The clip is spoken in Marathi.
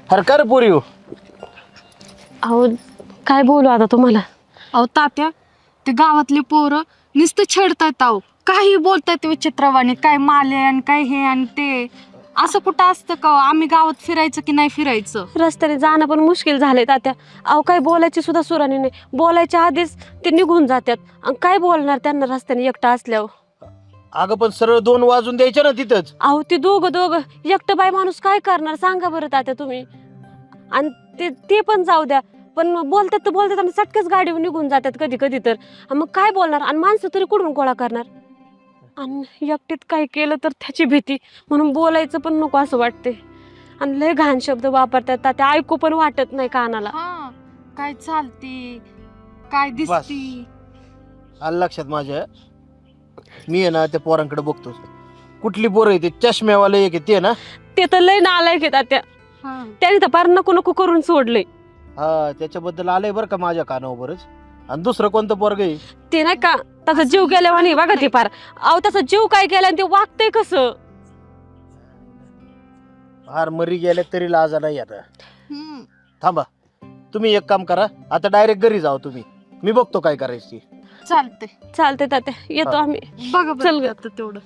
अरे कर पोरी हो. अहो काय बोलू आता तुम्हाला. अहो तात्या ते गावातले पोरं नुसतं छेडतायत. अहो काही बोलतायत विचित्रवाणी, काय माले आणि काय हे आणि ते. असं कुठं असतं का? आम्ही गावात फिरायचं की नाही फिरायचं? रस्त्याने जाणं पण मुश्किल झालंय तात्या. अहो काय बोलायची सुद्धा सुरानी नाही. बोलायच्या आधीच ते निघून जातात. आणि काय बोलणार त्यांना रस्त्याने एकटा असल्यावर. अगं पण सरळ 2 वाजून द्यायच्या ना तिथंच. अहो ते दोघं एकटं बाई माणूस काय करणार सांगा बरं तात्या तुम्ही. आणि ते पण जाऊ द्या, पण बोलतात तर बोलतात आणि सटकेच गाडीवर निघून जातात कधी कधी तर. आणि मग काय बोलणार आणि माणसं तरी कुठून गोळा करणार. आणि एकटीत काय केलं तर त्याची भीती, म्हणून बोलायचं पण नको असं वाटते. आणि लय घाण शब्द वापरतात तात्या, ऐकू पण वाटत नाही कानाला. हा काय चालती, काय दिसती. आलं लक्षात माझ्या. मी आहे ना त्या पोरांकडे बघतो. कुठली पोरं आहे ते चष्म्यावाले एक आहे ते ना. ते तर लय नालायक आहे तात्या. हा. त्याने तर पार नको नको करून सोडलंय. हा त्याच्याबद्दल आलंय बरं का माझ्या कानावरच. आणि दुसरं कोणतं पोरग आहे? ते नाही का त्याचा जीव गेल्यावर नाही बघा ते पार. अहो त्याचा जीव काय गेला आणि ते वागतंय कसं. फार मरी गेले तरी लाजा नाही आता. हम्म. थांबा, तुम्ही एक काम करा, आता डायरेक्ट घरी जाओ तुम्ही. मी बघतो काय करायची. चालते. चालतंय तात्या, येतो हा. आम्ही. बघा चल बरं ग. आता तेवढं.